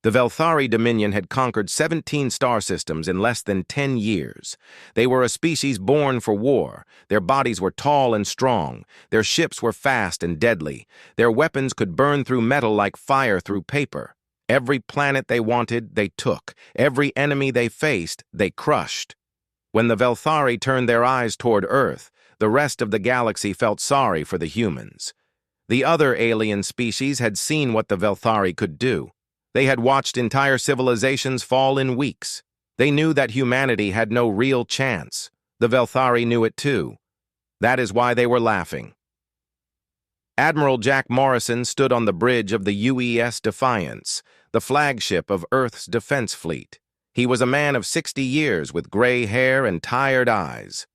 The Velthari Dominion had conquered 17 star systems in less than 10 years. They were a species born for war. Their bodies were tall and strong. Their ships were fast and deadly. Their weapons could burn through metal like fire through paper. Every planet they wanted, they took. Every enemy they faced, they crushed. When the Velthari turned their eyes toward Earth, the rest of the galaxy felt sorry for the humans. The other alien species had seen what the Velthari could do. They had watched entire civilizations fall in weeks. They knew that humanity had no real chance. The Velthari knew it too. That is why they were laughing. Admiral Jack Morrison stood on the bridge of the UES Defiance, the flagship of Earth's defense fleet. He was a man of 60 years with gray hair and tired eyes.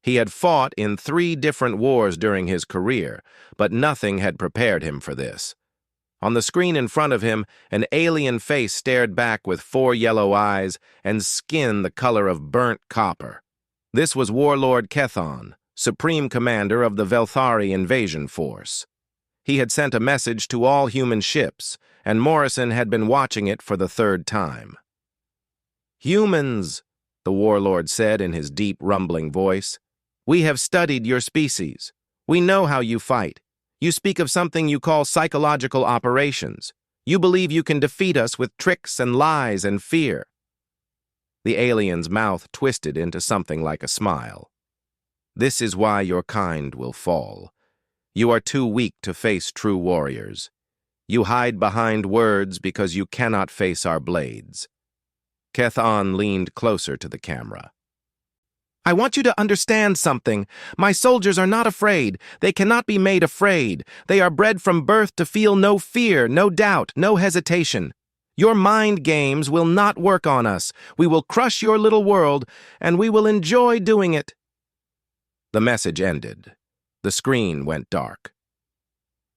He had fought in 3 different wars during his career, but nothing had prepared him for this. On the screen in front of him, an alien face stared back with 4 yellow eyes and skin the color of burnt copper. This was Warlord Kethon, Supreme Commander of the Velthari Invasion Force. He had sent a message to all human ships, and Morrison had been watching it for the 3rd time. "Humans," the warlord said in his deep, rumbling voice, "we have studied your species. We know how you fight. You speak of something you call psychological operations. You believe you can defeat us with tricks and lies and fear." The alien's mouth twisted into something like a smile. "This is why your kind will fall. You are too weak to face true warriors. You hide behind words because you cannot face our blades." Kethon leaned closer to the camera. "I want you to understand something. My soldiers are not afraid. They cannot be made afraid. They are bred from birth to feel no fear, no doubt, no hesitation. Your mind games will not work on us. We will crush your little world, and we will enjoy doing it." The message ended. The screen went dark.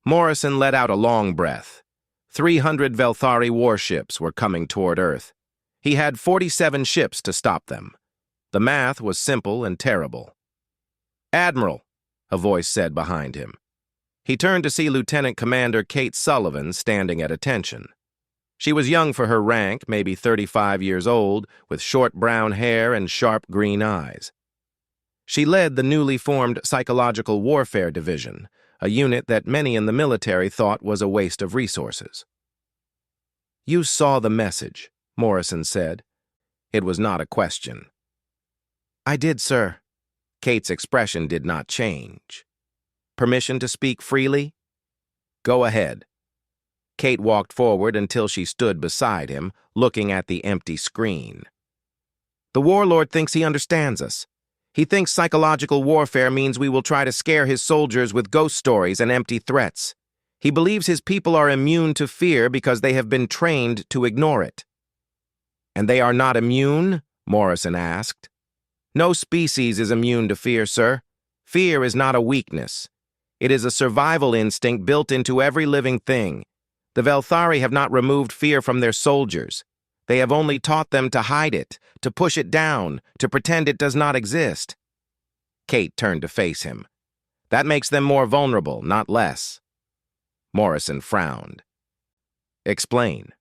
Morrison let out a long breath. 300 Velthari warships were coming toward Earth. He had 47 ships to stop them. The math was simple and terrible. "Admiral," a voice said behind him. He turned to see Lieutenant Commander Kate Sullivan standing at attention. She was young for her rank, maybe 35 years old, with short brown hair and sharp green eyes. She led the newly formed Psychological Warfare Division, a unit that many in the military thought was a waste of resources. "You saw the message," Morrison said. It was not a question. "I did, sir." Kate's expression did not change. "Permission to speak freely?" "Go ahead." Kate walked forward until she stood beside him, looking at the empty screen. "The warlord thinks he understands us. He thinks psychological warfare means we will try to scare his soldiers with ghost stories and empty threats. He believes his people are immune to fear because they have been trained to ignore it." "And they are not immune?" Morrison asked. "No species is immune to fear, sir. Fear is not a weakness. It is a survival instinct built into every living thing. The Velthari have not removed fear from their soldiers. They have only taught them to hide it, to push it down, to pretend it does not exist." Kate turned to face him. "That makes them more vulnerable, not less." Morrison frowned. "Explain."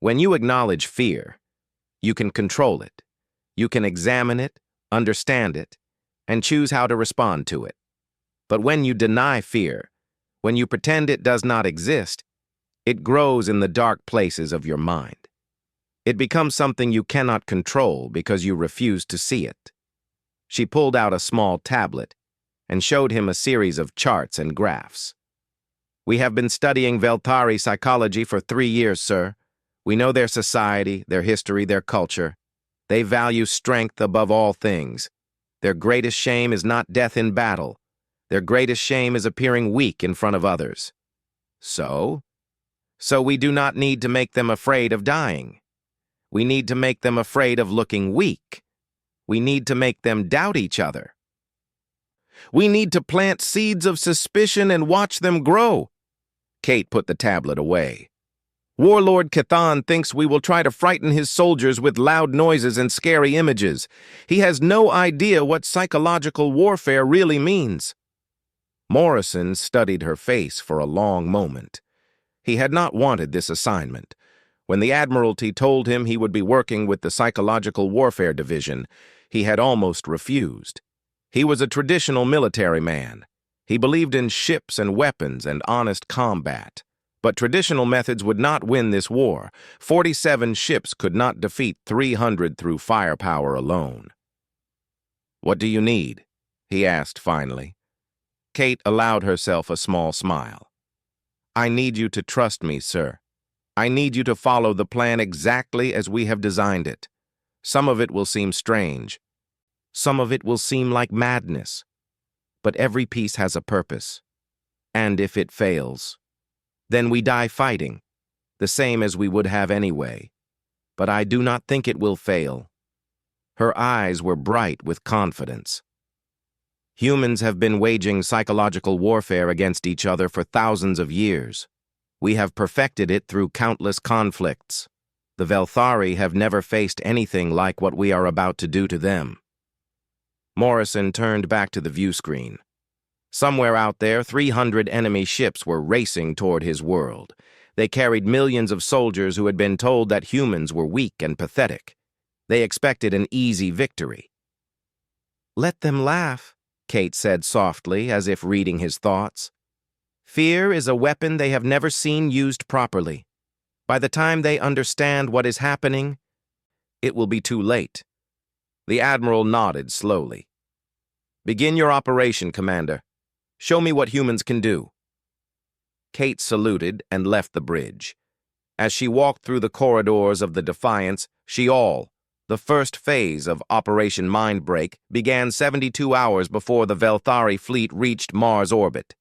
"When you acknowledge fear, you can control it. You can examine it, understand it, and choose how to respond to it. But when you deny fear, when you pretend it does not exist, it grows in the dark places of your mind. It becomes something you cannot control because you refuse to see it." She pulled out a small tablet and showed him a series of charts and graphs. "We have been studying Velthari psychology for 3 years, sir. We know their society, their history, their culture. They value strength above all things. Their greatest shame is not death in battle. Their greatest shame is appearing weak in front of others. So we do not need to make them afraid of dying. We need to make them afraid of looking weak. We need to make them doubt each other. We need to plant seeds of suspicion and watch them grow." Kate put the tablet away. "Warlord Kethon thinks we will try to frighten his soldiers with loud noises and scary images. He has no idea what psychological warfare really means." Morrison studied her face for a long moment. He had not wanted this assignment. When the Admiralty told him he would be working with the Psychological Warfare Division, he had almost refused. He was a traditional military man. He believed in ships and weapons and honest combat. But traditional methods would not win this war. 47 ships could not defeat 300 through firepower alone. "What do you need?" he asked finally. Kate allowed herself a small smile. "I need you to trust me, sir. I need you to follow the plan exactly as we have designed it. Some of it will seem strange. Some of it will seem like madness. But every piece has a purpose. And if it fails, then we die fighting, the same as we would have anyway. But I do not think it will fail." Her eyes were bright with confidence. "Humans have been waging psychological warfare against each other for thousands of years. We have perfected it through countless conflicts. The Velthari have never faced anything like what we are about to do to them." Morrison turned back to the view screen. Somewhere out there, 300 enemy ships were racing toward his world. They carried millions of soldiers who had been told that humans were weak and pathetic. They expected an easy victory. "Let them laugh," Kate said softly, as if reading his thoughts. "Fear is a weapon they have never seen used properly. By the time they understand what is happening, it will be too late." The Admiral nodded slowly. "Begin your operation, Commander. Show me what humans can do." Kate saluted and left the bridge. As she walked through the corridors of the Defiance, the first phase of Operation Mindbreak, began 72 hours before the Velthari fleet reached Mars orbit.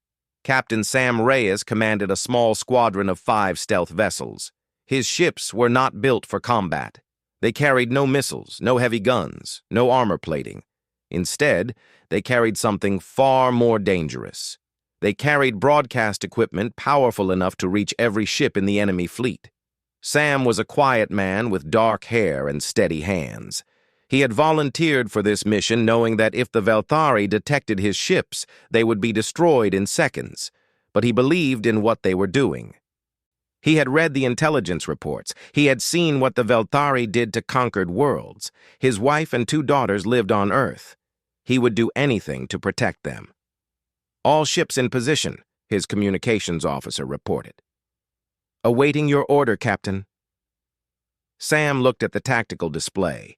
Captain Sam Reyes commanded a small squadron of 5 stealth vessels. His ships were not built for combat. They carried no missiles, no heavy guns, no armor plating. Instead, they carried something far more dangerous. They carried broadcast equipment powerful enough to reach every ship in the enemy fleet. Sam was a quiet man with dark hair and steady hands. He had volunteered for this mission knowing that if the Velthari detected his ships, they would be destroyed in seconds, but he believed in what they were doing. He had read the intelligence reports. He had seen what the Velthari did to conquered worlds. His wife and 2 daughters lived on Earth. He would do anything to protect them. "All ships in position," his communications officer reported. "Awaiting your order, Captain." Sam looked at the tactical display.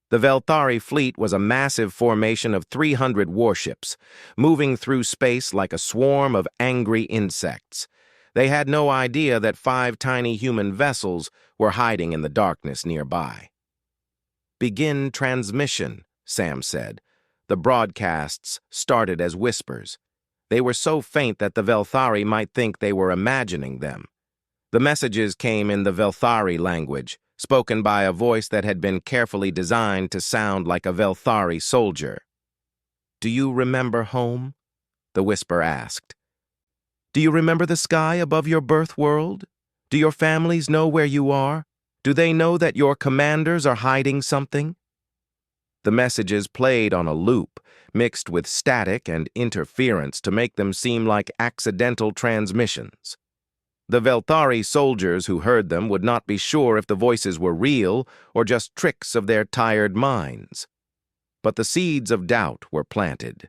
The Velthari fleet was a massive formation of 300 warships, moving through space like a swarm of angry insects. They had no idea that 5 tiny human vessels were hiding in the darkness nearby. "Begin transmission," Sam said. The broadcasts started as whispers. They were so faint that the Velthari might think they were imagining them. The messages came in the Velthari language, spoken by a voice that had been carefully designed to sound like a Velthari soldier. "Do you remember home?" the whisper asked. "Do you remember the sky above your birth world? Do your families know where you are? Do they know that your commanders are hiding something?" The messages played on a loop, mixed with static and interference to make them seem like accidental transmissions. The Velthari soldiers who heard them would not be sure if the voices were real or just tricks of their tired minds. But the seeds of doubt were planted.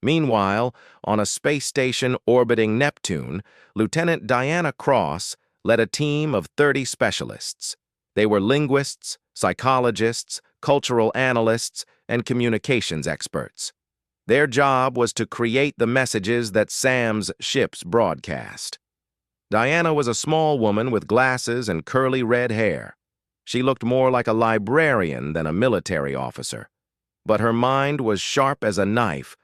Meanwhile, on a space station orbiting Neptune, Lieutenant Diana Cross led a team of 30 specialists. They were linguists, psychologists, cultural analysts, and communications experts. Their job was to create the messages that Sam's ships broadcast. Diana was a small woman with glasses and curly red hair. She looked more like a librarian than a military officer. But her mind was sharp as a knife,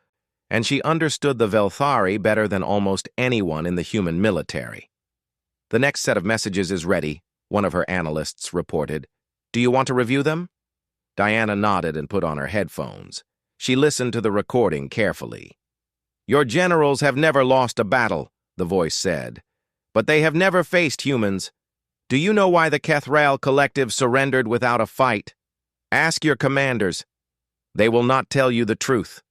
and she understood the Velthari better than almost anyone in the human military. "The next set of messages is ready," one of her analysts reported. "Do you want to review them?" Diana nodded and put on her headphones. She listened to the recording carefully. "Your generals have never lost a battle," the voice said. "But they have never faced humans. Do you know why the Kethral Collective surrendered without a fight? Ask your commanders. They will not tell you the truth."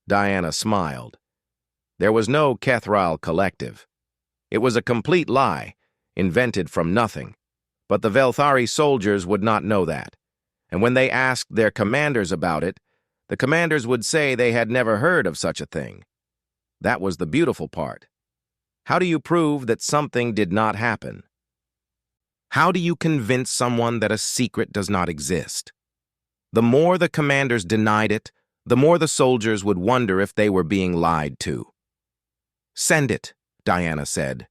Diana smiled. There was no Kethral Collective. It was a complete lie, invented from nothing. But the Velthari soldiers would not know that, and when they asked their commanders about it, the commanders would say they had never heard of such a thing. That was the beautiful part. How do you prove that something did not happen? How do you convince someone that a secret does not exist? The more the commanders denied it, the more the soldiers would wonder if they were being lied to. "Send it," Diana said,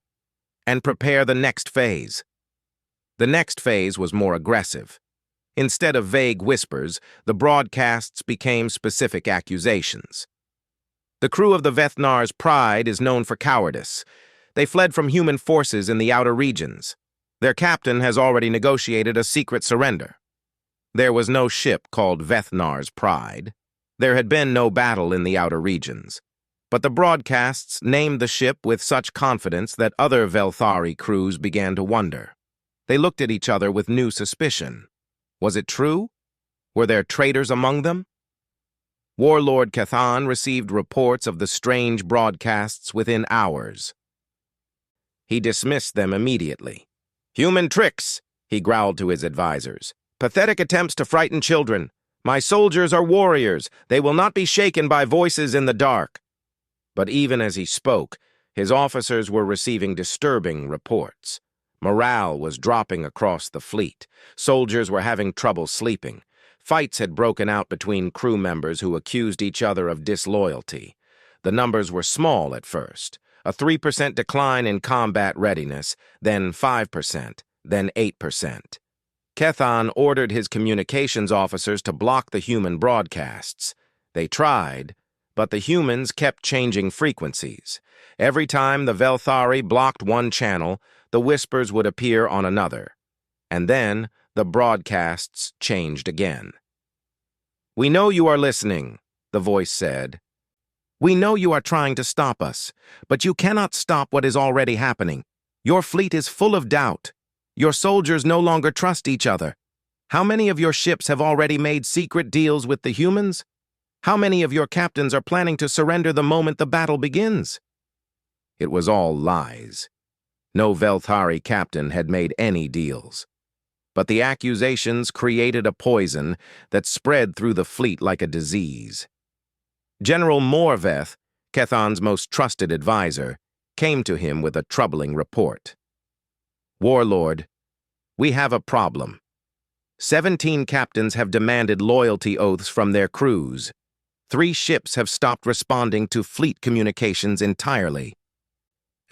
"and prepare the next phase." The next phase was more aggressive. Instead of vague whispers, the broadcasts became specific accusations. The crew of the Vethnar's Pride is known for cowardice. They fled from human forces in the outer regions. Their captain has already negotiated a secret surrender. There was no ship called Vethnar's Pride. There had been no battle in the outer regions. But the broadcasts named the ship with such confidence that other Velthari crews began to wonder. They looked at each other with new suspicion. Was it true? Were there traitors among them? Warlord Cathan received reports of the strange broadcasts within hours. He dismissed them immediately. "Human tricks," he growled to his advisors. "Pathetic attempts to frighten children. My soldiers are warriors. They will not be shaken by voices in the dark." But even as he spoke, his officers were receiving disturbing reports. Morale was dropping across the fleet. Soldiers were having trouble sleeping. Fights had broken out between crew members who accused each other of disloyalty. The numbers were small at first. A 3% decline in combat readiness, then 5%, then 8%. Cathan ordered his communications officers to block the human broadcasts. They tried, but the humans kept changing frequencies. Every time the Velthari blocked one channel, the whispers would appear on another. And then the broadcasts changed again. "We know you are listening," the voice said. "We know you are trying to stop us, but you cannot stop what is already happening. Your fleet is full of doubt. Your soldiers no longer trust each other. How many of your ships have already made secret deals with the humans? How many of your captains are planning to surrender the moment the battle begins?" It was all lies. No Velthari captain had made any deals. But the accusations created a poison that spread through the fleet like a disease. General Morveth, Cathan's most trusted advisor, came to him with a troubling report. "Warlord, we have a problem. 17 captains have demanded loyalty oaths from their crews. 3 ships have stopped responding to fleet communications entirely.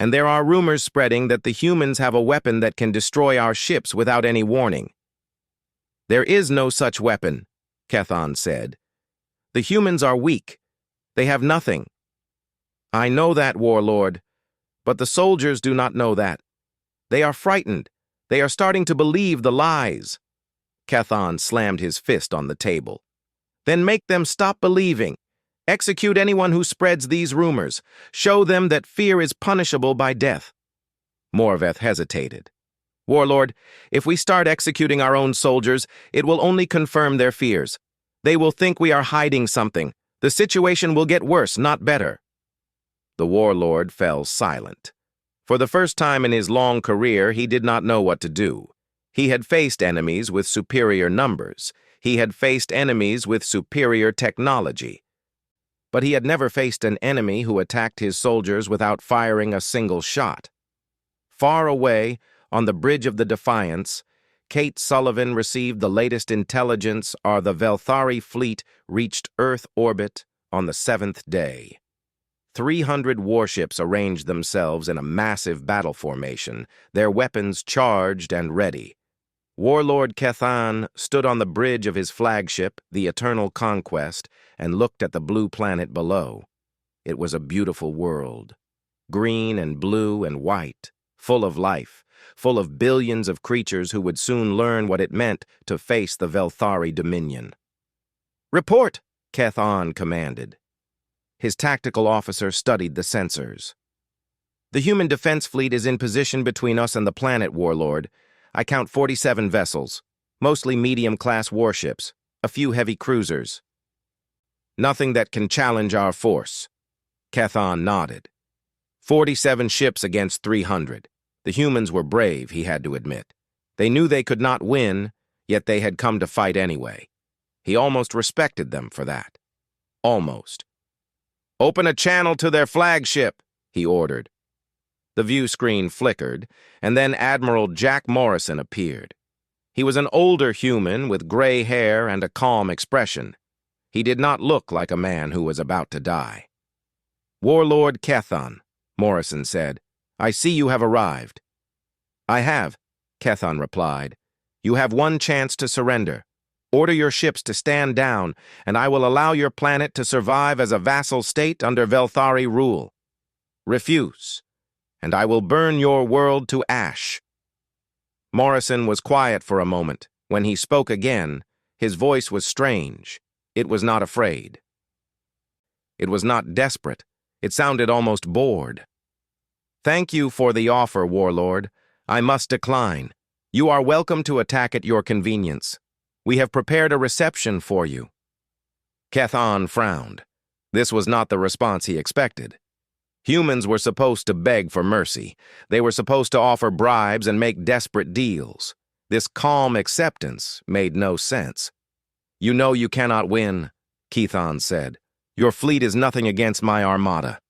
And there are rumors spreading that the humans have a weapon that can destroy our ships without any warning." "There is no such weapon," Cathan said. "The humans are weak. They have nothing." "I know that, Warlord, but the soldiers do not know that. They are frightened. They are starting to believe the lies." Cathan slammed his fist on the table. "Then make them stop believing. Execute anyone who spreads these rumors. Show them that fear is punishable by death." Morveth hesitated. "Warlord, if we start executing our own soldiers, it will only confirm their fears. They will think we are hiding something. The situation will get worse, not better." The warlord fell silent. For the first time in his long career, he did not know what to do. He had faced enemies with superior numbers. He had faced enemies with superior technology. But he had never faced an enemy who attacked his soldiers without firing a single shot. Far away, on the bridge of the Defiance, Kate Sullivan received the latest intelligence the Velthari fleet reached Earth orbit on the 7th day. 300 warships arranged themselves in a massive battle formation, their weapons charged and ready. Warlord Cathan stood on the bridge of his flagship, the Eternal Conquest, and looked at the blue planet below. It was a beautiful world, green and blue and white, full of life, full of billions of creatures who would soon learn what it meant to face the Velthari dominion. "Report!" Cathan commanded. His tactical officer studied the sensors. "The human defense fleet is in position between us and the planet, Warlord. I count 47 vessels, mostly medium-class warships, a few heavy cruisers. Nothing that can challenge our force." Cathan nodded. 47 ships against 300. The humans were brave, he had to admit. They knew they could not win, yet they had come to fight anyway. He almost respected them for that. Almost. "Open a channel to their flagship," he ordered. The view screen flickered, and then Admiral Jack Morrison appeared. He was an older human with gray hair and a calm expression. He did not look like a man who was about to die. "Warlord Kethan," Morrison said, "I see you have arrived." "I have," Kethan replied. "You have one chance to surrender. Order your ships to stand down, and I will allow your planet to survive as a vassal state under Velthari rule. Refuse, and I will burn your world to ash." Morrison was quiet for a moment. When he spoke again, his voice was strange. It was not afraid. It was not desperate. It sounded almost bored. "Thank you for the offer, Warlord. I must decline. You are welcome to attack at your convenience. We have prepared a reception for you." Kethan frowned. This was not the response he expected. Humans were supposed to beg for mercy. They were supposed to offer bribes and make desperate deals. This calm acceptance made no sense. "You know you cannot win," Kethan said. "Your fleet is nothing against my armada."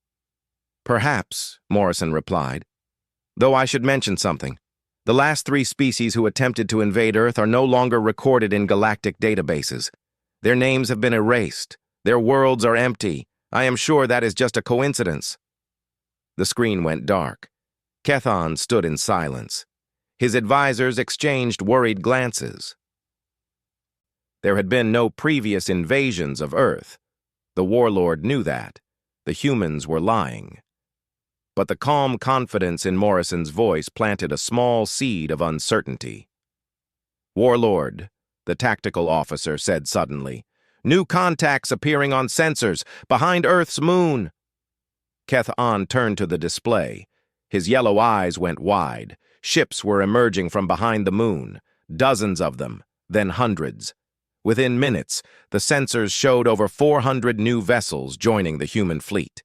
"Perhaps," Morrison replied. "Though I should mention something. The last 3 species who attempted to invade Earth are no longer recorded in galactic databases. Their names have been erased. Their worlds are empty. I am sure that is just a coincidence." The screen went dark. Kethan stood in silence. His advisors exchanged worried glances. There had been no previous invasions of Earth. The warlord knew that. The humans were lying. But the calm confidence in Morrison's voice planted a small seed of uncertainty. "Warlord," the tactical officer said suddenly, "new contacts appearing on sensors behind Earth's moon." Kethan turned to the display. His yellow eyes went wide. Ships were emerging from behind the moon, dozens of them, then hundreds. Within minutes, the sensors showed over 400 new vessels joining the human fleet.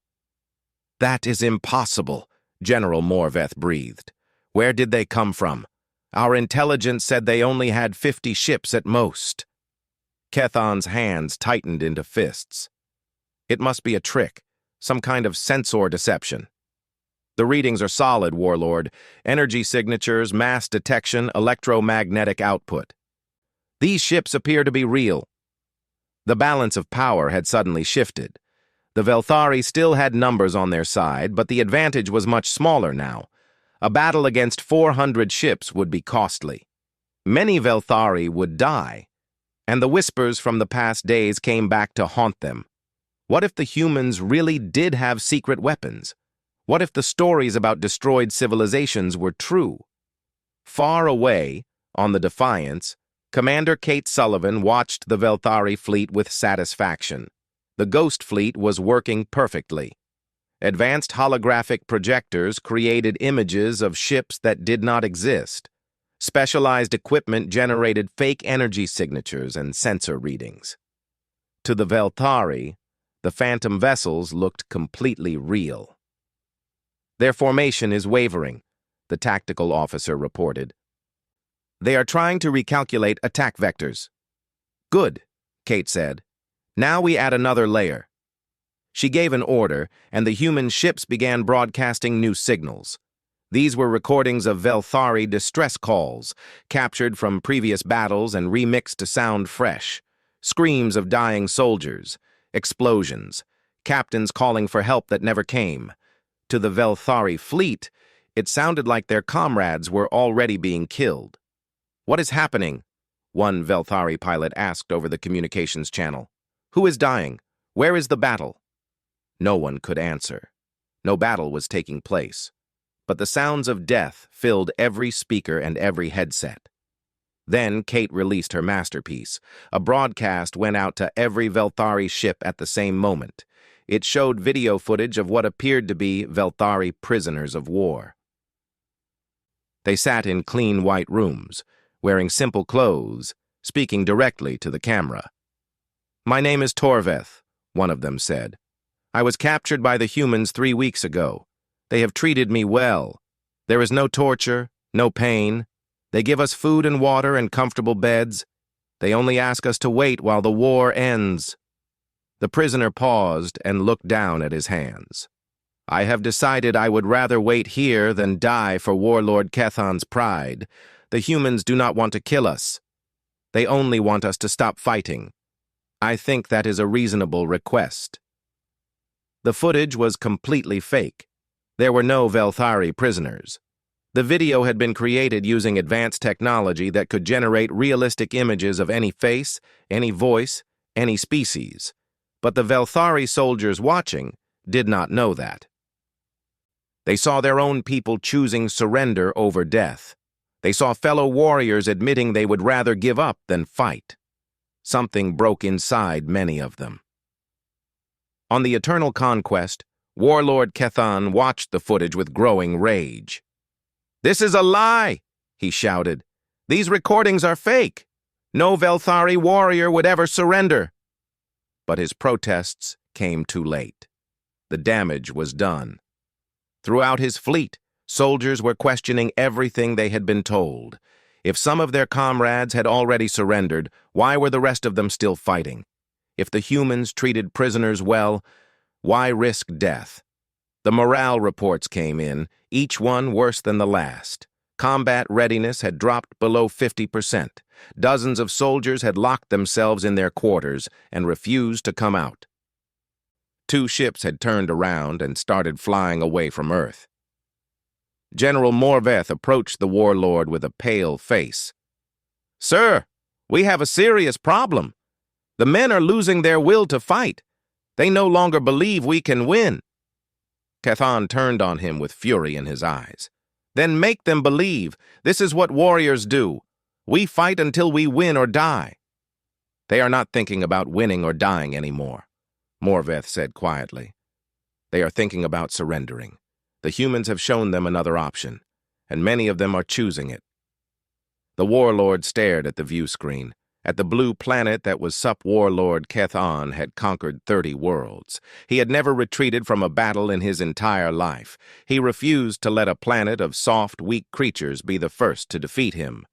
"That is impossible," General Morveth breathed. "Where did they come from? Our intelligence said they only had 50 ships at most." Kethan's hands tightened into fists. "It must be a trick, some kind of sensor deception." "The readings are solid, Warlord. Energy signatures, mass detection, electromagnetic output. These ships appear to be real." The balance of power had suddenly shifted. The Velthari still had numbers on their side, but the advantage was much smaller now. A battle against 400 ships would be costly. Many Velthari would die, and the whispers from the past days came back to haunt them. What if the humans really did have secret weapons? What if the stories about destroyed civilizations were true? Far away, on the Defiance, Commander Kate Sullivan watched the Velthari fleet with satisfaction. The Ghost Fleet was working perfectly. Advanced holographic projectors created images of ships that did not exist. Specialized equipment generated fake energy signatures and sensor readings. To the Velthari, the phantom vessels looked completely real. "Their formation is wavering," the tactical officer reported. "They are trying to recalculate attack vectors." "Good," Kate said. "Now we add another layer." She gave an order, and the human ships began broadcasting new signals. These were recordings of Velthari distress calls, captured from previous battles and remixed to sound fresh. Screams of dying soldiers, explosions, captains calling for help that never came. To the Velthari fleet, it sounded like their comrades were already being killed. "What is happening?" one Velthari pilot asked over the communications channel. "Who is dying? Where is the battle?" No one could answer. No battle was taking place. But the sounds of death filled every speaker and every headset. Then Kate released her masterpiece. A broadcast went out to every Velthari ship at the same moment. It showed video footage of what appeared to be Velthari prisoners of war. They sat in clean white rooms, wearing simple clothes, speaking directly to the camera. "My name is Torveth," one of them said. "I was captured by the humans 3 weeks ago. They have treated me well. There is no torture, no pain. They give us food and water and comfortable beds. They only ask us to wait while the war ends." The prisoner paused and looked down at his hands. "I have decided I would rather wait here than die for Warlord Kethan's pride. The humans do not want to kill us. They only want us to stop fighting. I think that is a reasonable request." The footage was completely fake. There were no Velthari prisoners. The video had been created using advanced technology that could generate realistic images of any face, any voice, any species. But the Velthari soldiers watching did not know that. They saw their own people choosing surrender over death. They saw fellow warriors admitting they would rather give up than fight. Something broke inside many of them. On the Eternal Conquest, Warlord Kethan watched the footage with growing rage. "This is a lie!" he shouted. "These recordings are fake. No Velthari warrior would ever surrender." But his protests came too late. The damage was done. Throughout his fleet, soldiers were questioning everything they had been told. If some of their comrades had already surrendered, why were the rest of them still fighting? If the humans treated prisoners well, why risk death? The morale reports came in, each one worse than the last. Combat readiness had dropped below 50%. Dozens of soldiers had locked themselves in their quarters and refused to come out. 2 ships had turned around and started flying away from Earth. General Morveth approached the warlord with a pale face. "Sir, we have a serious problem. The men are losing their will to fight. They no longer believe we can win." Kethan turned on him with fury in his eyes. "Then make them believe. This is what warriors do. We fight until we win or die." "They are not thinking about winning or dying anymore," Morveth said quietly. "They are thinking about surrendering. The humans have shown them another option, and many of them are choosing it." The warlord stared at the view screen, at the blue planet that was Warlord Kethan had conquered 30 worlds. He had never retreated from a battle in his entire life. He refused to let a planet of soft, weak creatures be the first to defeat him.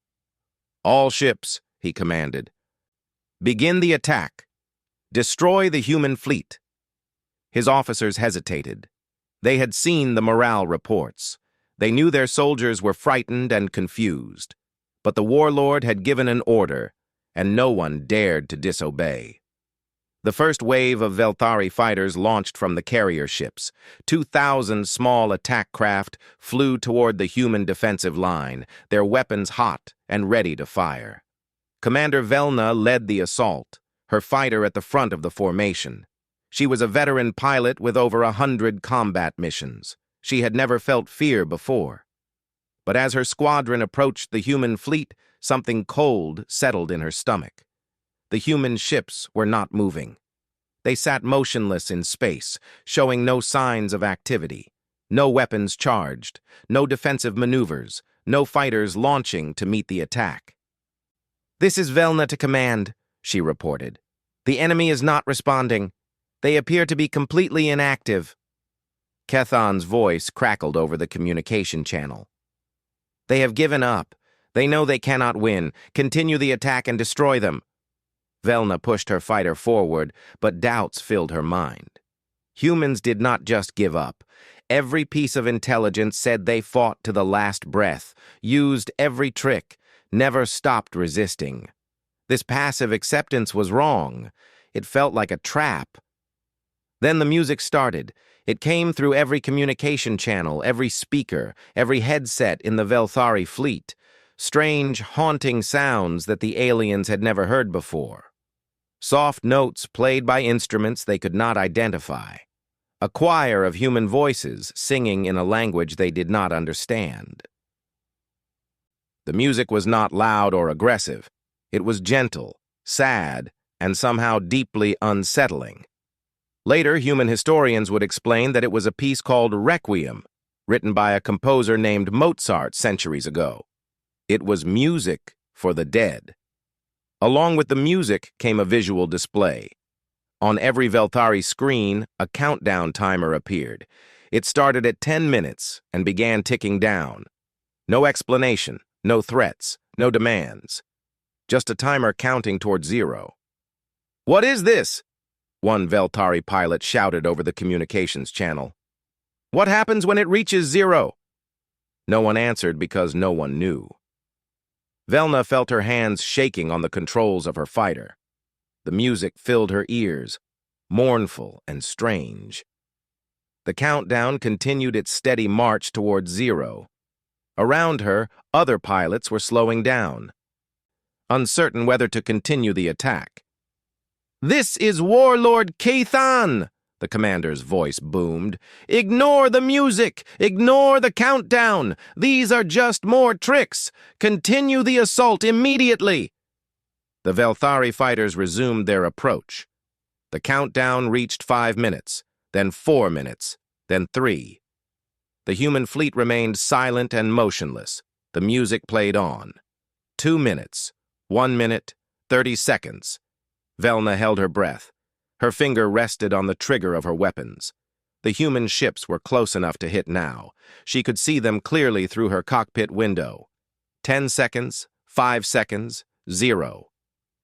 "All ships," he commanded. "Begin the attack. Destroy the human fleet." His officers hesitated. They had seen the morale reports. They knew their soldiers were frightened and confused. But the warlord had given an order, and no one dared to disobey. The first wave of Velthari fighters launched from the carrier ships. 2,000 small attack craft flew toward the human defensive line, their weapons hot and ready to fire. Commander Velna led the assault, her fighter at the front of the formation. She was a veteran pilot with over 100 combat missions. She had never felt fear before. But as her squadron approached the human fleet, something cold settled in her stomach. The human ships were not moving. They sat motionless in space, showing no signs of activity. No weapons charged, no defensive maneuvers, no fighters launching to meet the attack. "This is Velna to command," she reported. "The enemy is not responding. They appear to be completely inactive." Kethan's voice crackled over the communication channel. "They have given up. They know they cannot win. Continue the attack and destroy them." Velna pushed her fighter forward, but doubts filled her mind. Humans did not just give up. Every piece of intelligence said they fought to the last breath, used every trick, never stopped resisting. This passive acceptance was wrong. It felt like a trap. Then the music started. It came through every communication channel, every speaker, every headset in the Velthari fleet. Strange, haunting sounds that the aliens had never heard before. Soft notes played by instruments they could not identify. A choir of human voices singing in a language they did not understand. The music was not loud or aggressive. It was gentle, sad, and somehow deeply unsettling. Later, human historians would explain that it was a piece called Requiem, written by a composer named Mozart centuries ago. It was music for the dead. Along with the music came a visual display. On every Velthari screen, a countdown timer appeared. It started at 10 minutes and began ticking down. No explanation, No threats, no demands. Just a timer counting toward 0. "What is this?" one Veltari pilot shouted over the communications channel. "What happens when it reaches 0? No one answered because no one knew. Velna felt her hands shaking on the controls of her fighter. The music filled her ears, mournful and strange. The countdown continued its steady march towards 0. Around her, other pilots were slowing down, uncertain whether to continue the attack. "This is Warlord Kathan!" the commander's voice boomed. "Ignore the music! Ignore the countdown! These are just more tricks! Continue the assault immediately!" The Velthari fighters resumed their approach. The countdown reached 5 minutes, then 4 minutes, then 3. The human fleet remained silent and motionless. The music played on. 2 minutes, 1 minute, 30 seconds. Velna held her breath. Her finger rested on the trigger of her weapons. The human ships were close enough to hit now. She could see them clearly through her cockpit window. 10 seconds, 5 seconds, 0.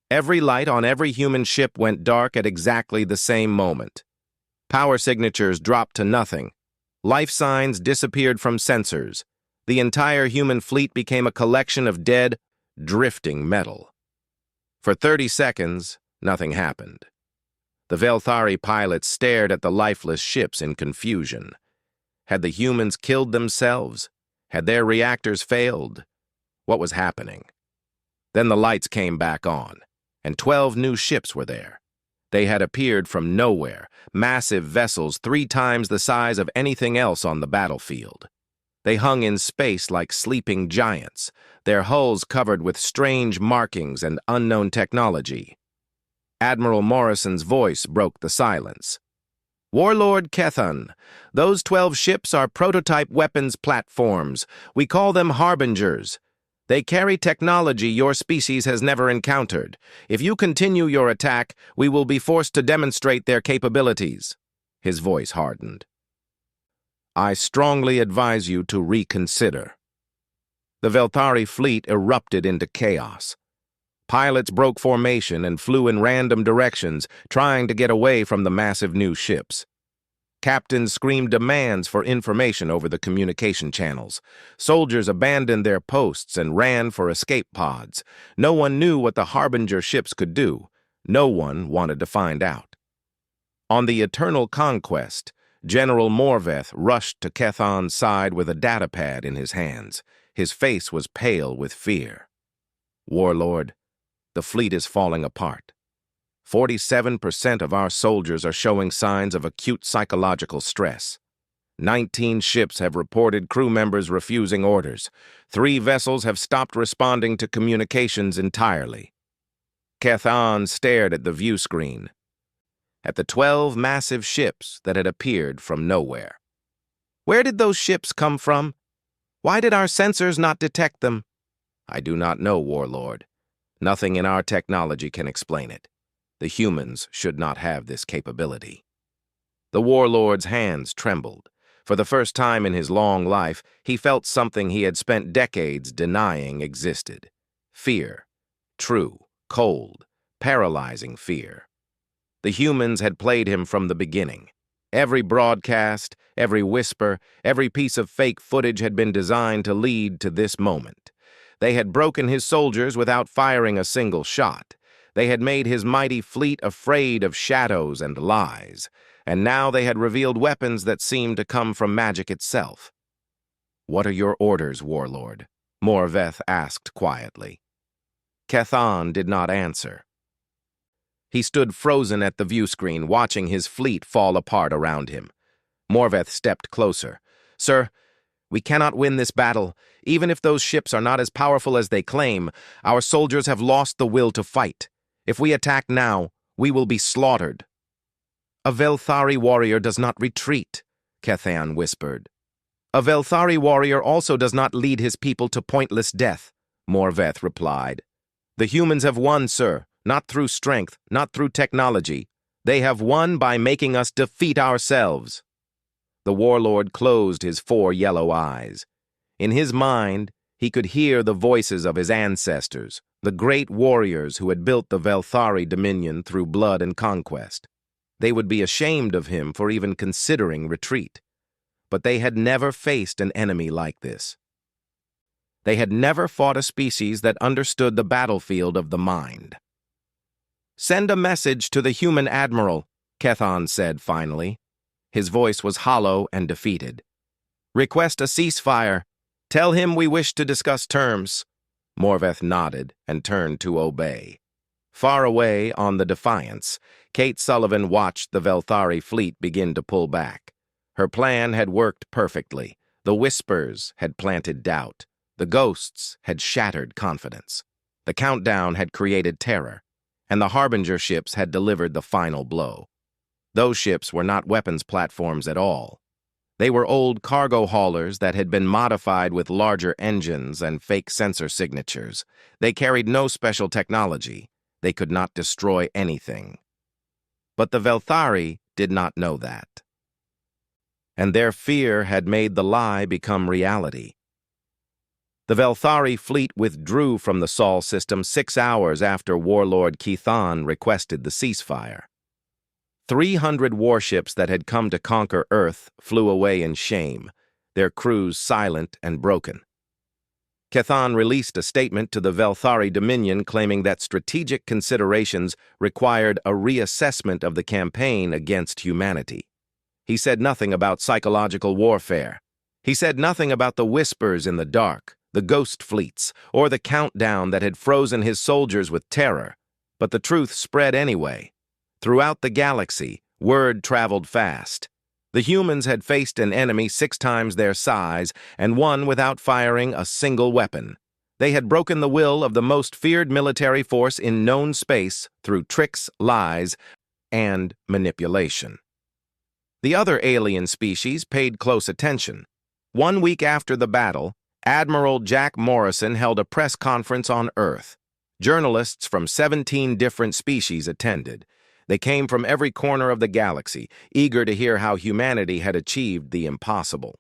Every light on every human ship went dark at exactly the same moment. Power signatures dropped to nothing. Life signs disappeared from sensors. The entire human fleet became a collection of dead, drifting metal. For 30 seconds, nothing happened. The Velthari pilots stared at the lifeless ships in confusion. Had the humans killed themselves? Had their reactors failed? What was happening? Then the lights came back on, and 12 new ships were there. They had appeared from nowhere, massive vessels 3 times the size of anything else on the battlefield. They hung in space like sleeping giants, their hulls covered with strange markings and unknown technology. Admiral Morrison's voice broke the silence. "Warlord Kethan, those 12 ships are prototype weapons platforms. We call them Harbingers. They carry technology your species has never encountered. If you continue your attack, we will be forced to demonstrate their capabilities." His voice hardened. "I strongly advise you to reconsider." The Velthari fleet erupted into chaos. Pilots broke formation and flew in random directions, trying to get away from the massive new ships. Captains screamed demands for information over the communication channels. Soldiers abandoned their posts and ran for escape pods. No one knew what the Harbinger ships could do. No one wanted to find out. On the Eternal Conquest, General Morveth rushed to Kethan's side with a datapad in his hands. His face was pale with fear. "Warlord, the fleet is falling apart. 47% of our soldiers are showing signs of acute psychological stress. 19 ships have reported crew members refusing orders. 3 vessels have stopped responding to communications entirely." Kethan stared at the view screen, at the 12 massive ships that had appeared from nowhere. "Where did those ships come from? Why did our sensors not detect them?" "I do not know, Warlord. Nothing in our technology can explain it. The humans should not have this capability." The warlord's hands trembled. For the first time in his long life, he felt something he had spent decades denying existed. Fear. True, cold, paralyzing fear. The humans had played him from the beginning. Every broadcast, every whisper, every piece of fake footage had been designed to lead to this moment. They had broken his soldiers without firing a single shot. They had made his mighty fleet afraid of shadows and lies, and now they had revealed weapons that seemed to come from magic itself. "What are your orders, Warlord?" Morveth asked quietly. Kethan did not answer. He stood frozen at the view screen, watching his fleet fall apart around him. Morveth stepped closer. "Sir, we cannot win this battle. Even if those ships are not as powerful as they claim, our soldiers have lost the will to fight. If we attack now, we will be slaughtered." "A Velthari warrior does not retreat," Kethan whispered. "A Velthari warrior also does not lead his people to pointless death," Morveth replied. "The humans have won, sir, not through strength, not through technology. They have won by making us defeat ourselves." The warlord closed his 4 yellow eyes. In his mind, He could hear the voices of his ancestors, the great warriors who had built the Velthari dominion through blood and conquest. They would be ashamed of him for even considering retreat. But they had never faced an enemy like this. They had never fought a species that understood the battlefield of the mind. "Send a message to the human admiral," Kethan said finally. His voice was hollow and defeated. "Request a ceasefire. Tell him we wish to discuss terms." Morveth nodded and turned to obey. Far away on the Defiance, Kate Sullivan watched the Velthari fleet begin to pull back. Her plan had worked perfectly. The whispers had planted doubt. The ghosts had shattered confidence. The countdown had created terror, and the Harbinger ships had delivered the final blow. Those ships were not weapons platforms at all. They were old cargo haulers that had been modified with larger engines and fake sensor signatures. They carried no special technology. They could not destroy anything. But the Velthari did not know that. And their fear had made the lie become reality. The Velthari fleet withdrew from the Sol system 6 hours after Warlord Kethan requested the ceasefire. 300 warships that had come to conquer Earth flew away in shame, their crews silent and broken. Kethan released a statement to the Velthari Dominion claiming that strategic considerations required a reassessment of the campaign against humanity. He said nothing about psychological warfare. He said nothing about the whispers in the dark, the ghost fleets, or the countdown that had frozen his soldiers with terror. But the truth spread anyway. Throughout the galaxy, word traveled fast. The humans had faced an enemy 6 times their size and won without firing a single weapon. They had broken the will of the most feared military force in known space through tricks, lies, and manipulation. The other alien species paid close attention. 1 week after the battle, Admiral Jack Morrison held a press conference on Earth. Journalists from 17 different species attended. They came from every corner of the galaxy, eager to hear how humanity had achieved the impossible.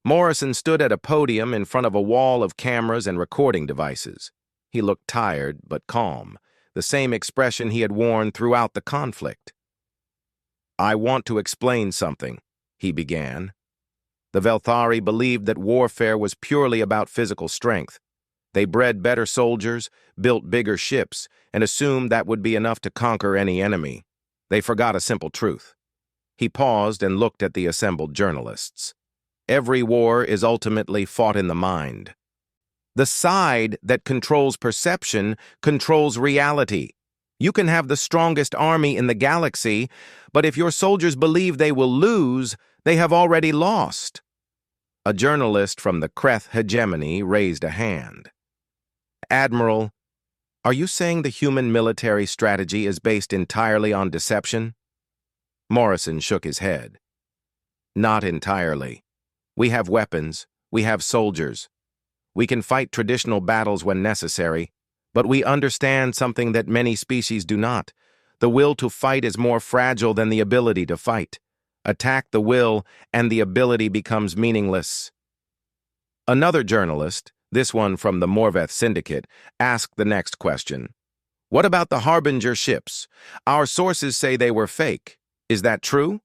Morrison stood at a podium in front of a wall of cameras and recording devices. He looked tired but calm, the same expression he had worn throughout the conflict. "I want to explain something," he began. The Velthari believed that warfare was purely about physical strength. They bred better soldiers, built bigger ships, and assumed that would be enough to conquer any enemy. They forgot a simple truth. He paused and looked at the assembled journalists. Every war is ultimately fought in the mind. The side that controls perception controls reality. You can have the strongest army in the galaxy, but if your soldiers believe they will lose, they have already lost. A journalist from the Kreth hegemony raised a hand. "Admiral, are you saying the human military strategy is based entirely on deception?" Morrison shook his head. "Not entirely. We have weapons, we have soldiers. We can fight traditional battles when necessary, but we understand something that many species do not. The will to fight is more fragile than the ability to fight. Attack the will, and the ability becomes meaningless." Another journalist, this one from the Morveth Syndicate, asked the next question. "What about the Harbinger ships? Our sources say they were fake. Is that true?"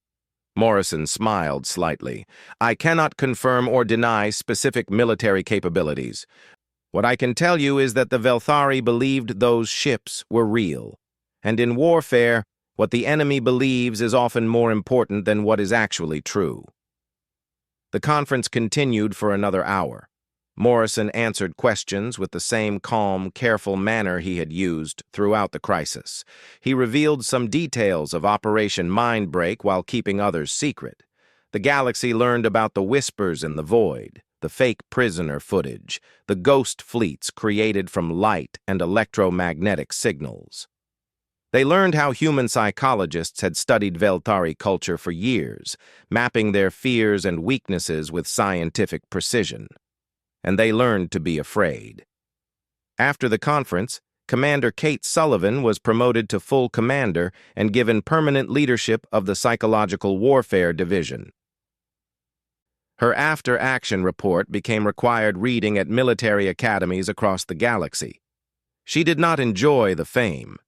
Morrison smiled slightly. "I cannot confirm or deny specific military capabilities. What I can tell you is that the Velthari believed those ships were real. And in warfare, what the enemy believes is often more important than what is actually true." The conference continued for another hour. Morrison answered questions with the same calm, careful manner he had used throughout the crisis. He revealed some details of Operation Mindbreak while keeping others secret. The galaxy learned about the whispers in the void, the fake prisoner footage, the ghost fleets created from light and electromagnetic signals. They learned how human psychologists had studied Velthari culture for years, mapping their fears and weaknesses with scientific precision. And they learned to be afraid. After the conference, Commander Kate Sullivan was promoted to full commander and given permanent leadership of the Psychological Warfare Division. Her after-action report became required reading at military academies across the galaxy. She did not enjoy the fame.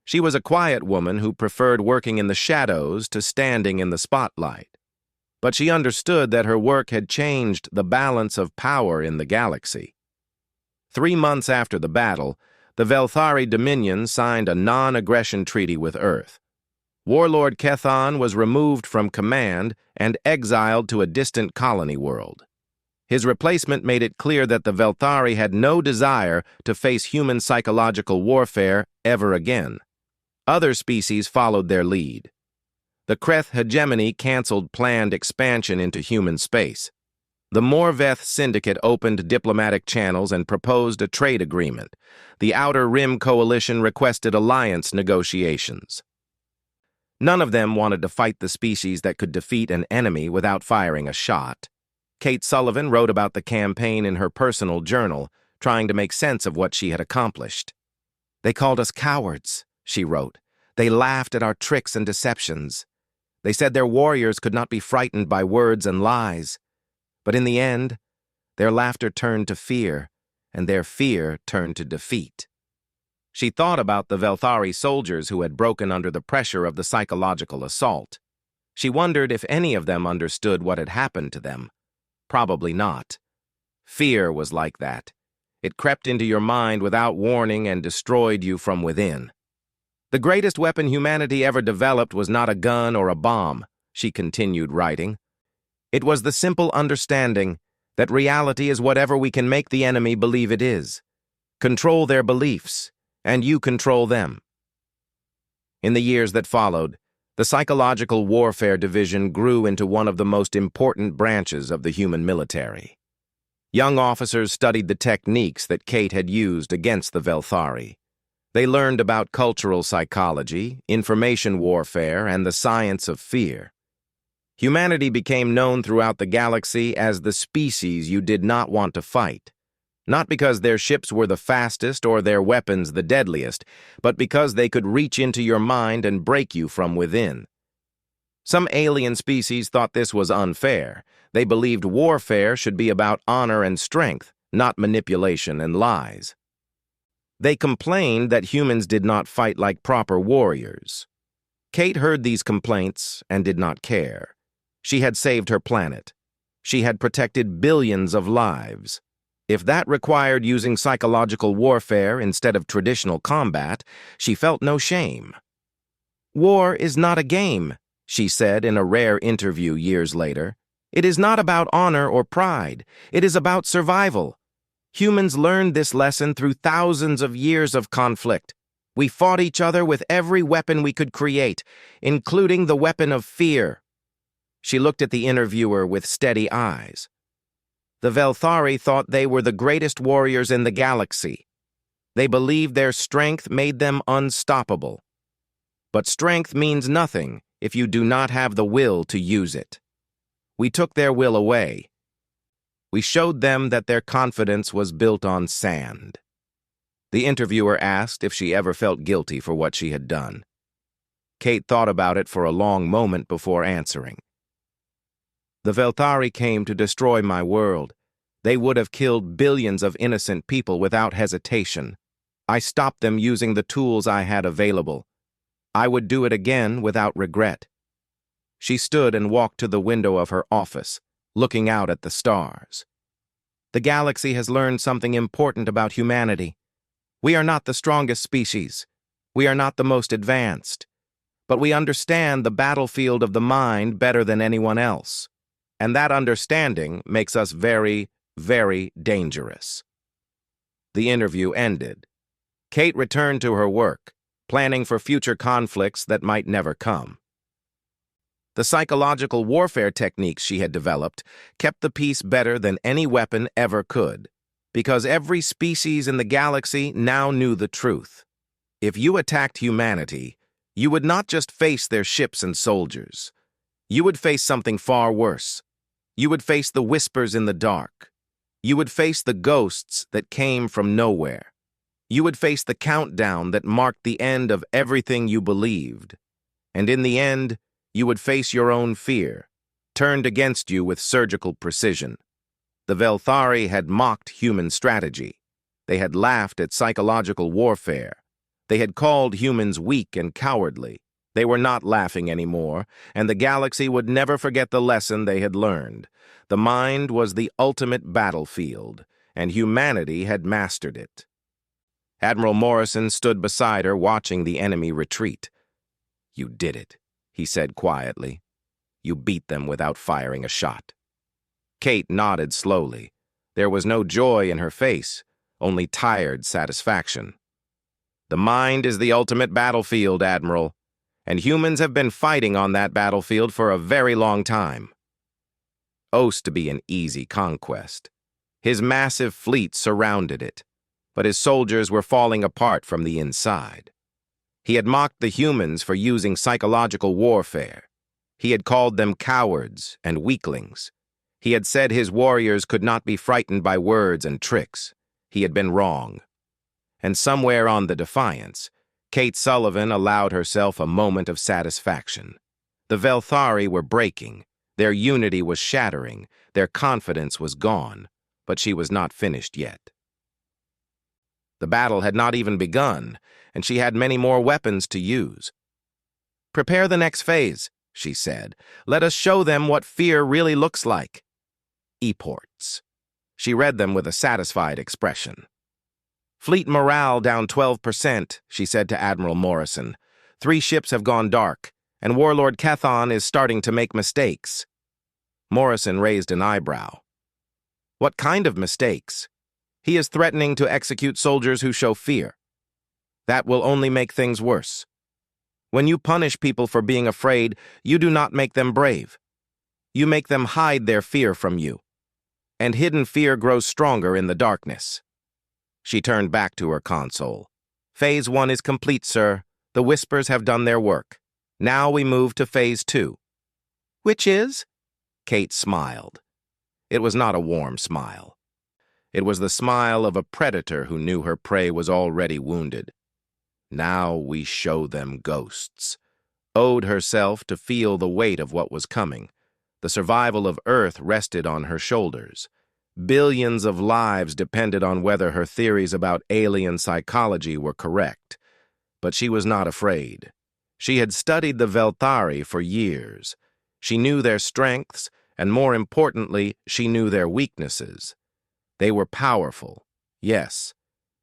She was a quiet woman who preferred working in the shadows to standing in the spotlight. But she understood that her work had changed the balance of power in the galaxy. 3 months after the battle, the Velthari Dominion signed a non-aggression treaty with Earth. Warlord Kethon was removed from command and exiled to a distant colony world. His replacement made it clear that the Velthari had no desire to face human psychological warfare ever again. Other species followed their lead. The Kreth hegemony canceled planned expansion into human space. The Morveth Syndicate opened diplomatic channels and proposed a trade agreement. The Outer Rim Coalition requested alliance negotiations. None of them wanted to fight the species that could defeat an enemy without firing a shot. Kate Sullivan wrote about the campaign in her personal journal, trying to make sense of what she had accomplished. "They called us cowards," she wrote. "They laughed at our tricks and deceptions. They said their warriors could not be frightened by words and lies. But in the end, their laughter turned to fear, and their fear turned to defeat." She thought about the Velthari soldiers who had broken under the pressure of the psychological assault. She wondered if any of them understood what had happened to them. Probably not. Fear was like that. It crept into your mind without warning and destroyed you from within. "The greatest weapon humanity ever developed was not a gun or a bomb," she continued writing. "It was the simple understanding that reality is whatever we can make the enemy believe it is. Control their beliefs, and you control them." In the years that followed, the Psychological Warfare Division grew into one of the most important branches of the human military. Young officers studied the techniques that Kate had used against the Velthari. They learned about cultural psychology, information warfare, and the science of fear. Humanity became known throughout the galaxy as the species you did not want to fight. Not because their ships were the fastest or their weapons the deadliest, but because they could reach into your mind and break you from within. Some alien species thought this was unfair. They believed warfare should be about honor and strength, not manipulation and lies. They complained that humans did not fight like proper warriors. Kate heard these complaints and did not care. She had saved her planet. She had protected billions of lives. If that required using psychological warfare instead of traditional combat, she felt no shame. "War is not a game," she said in a rare interview years later. "It is not about honor or pride. It is about survival. Humans learned this lesson through thousands of years of conflict. We fought each other with every weapon we could create, including the weapon of fear." She looked at the interviewer with steady eyes. "The Velthari thought they were the greatest warriors in the galaxy. They believed their strength made them unstoppable. But strength means nothing if you do not have the will to use it. We took their will away. We showed them that their confidence was built on sand." The interviewer asked if she ever felt guilty for what she had done. Kate thought about it for a long moment before answering. "The Velthari came to destroy my world. They would have killed billions of innocent people without hesitation. I stopped them using the tools I had available. I would do it again without regret." She stood and walked to the window of her office, looking out at the stars. "The galaxy has learned something important about humanity. We are not the strongest species. We are not the most advanced. But we understand the battlefield of the mind better than anyone else. And that understanding makes us very, very dangerous." The interview ended. Kate returned to her work, planning for future conflicts that might never come. The psychological warfare techniques she had developed kept the peace better than any weapon ever could, because every species in the galaxy now knew the truth. If you attacked humanity, you would not just face their ships and soldiers. You would face something far worse. You would face the whispers in the dark. You would face the ghosts that came from nowhere. You would face the countdown that marked the end of everything you believed. And in the end, you would face your own fear, turned against you with surgical precision. The Velthari had mocked human strategy. They had laughed at psychological warfare. They had called humans weak and cowardly. They were not laughing anymore, and the galaxy would never forget the lesson they had learned. The mind was the ultimate battlefield, and humanity had mastered it. Admiral Morrison stood beside her, watching the enemy retreat. "You did it," he said quietly. "You beat them without firing a shot." Kate nodded slowly. There was no joy in her face, only tired satisfaction. "The mind is the ultimate battlefield, Admiral, and humans have been fighting on that battlefield for a very long time." Supposed to be an easy conquest. His massive fleet surrounded it, but his soldiers were falling apart from the inside. He had mocked the humans for using psychological warfare. He had called them cowards and weaklings. He had said his warriors could not be frightened by words and tricks. He had been wrong. And somewhere on the defiance, Kate Sullivan allowed herself a moment of satisfaction. The Velthari were breaking. Their unity was shattering. Their confidence was gone. But she was not finished yet. The battle had not even begun, and she had many more weapons to use. "Prepare the next phase," she said. "Let us show them what fear really looks like." Eports. She read them with a satisfied expression. "Fleet morale down 12%, she said to Admiral Morrison. 3 ships have gone dark, and Warlord Kethon is starting to make mistakes." Morrison raised an eyebrow. "What kind of mistakes?" "He is threatening to execute soldiers who show fear. That will only make things worse. When you punish people for being afraid, you do not make them brave. You make them hide their fear from you. And hidden fear grows stronger in the darkness." She turned back to her console. "Phase 1 is complete, sir. The Whispers have done their work. Now we move to Phase 2. "Which is?" Kate smiled. It was not a warm smile. It was the smile of a predator who knew her prey was already wounded. "Now we show them ghosts." Owed herself to feel the weight of what was coming. The survival of Earth rested on her shoulders. Billions of lives depended on whether her theories about alien psychology were correct. But she was not afraid. She had studied the Velthari for years. She knew their strengths, and more importantly, she knew their weaknesses. They were powerful, yes.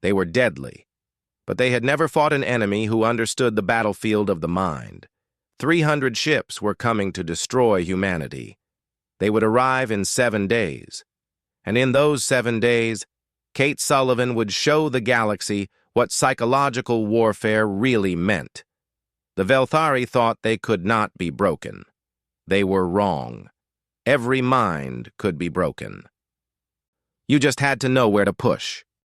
They were deadly. But they had never fought an enemy who understood the battlefield of the mind. 300 ships were coming to destroy humanity. They would arrive in 7 days. And in those 7 days, Kate Sullivan would show the galaxy what psychological warfare really meant. The Velthari thought they could not be broken. They were wrong. Every mind could be broken. You just had to know where to push.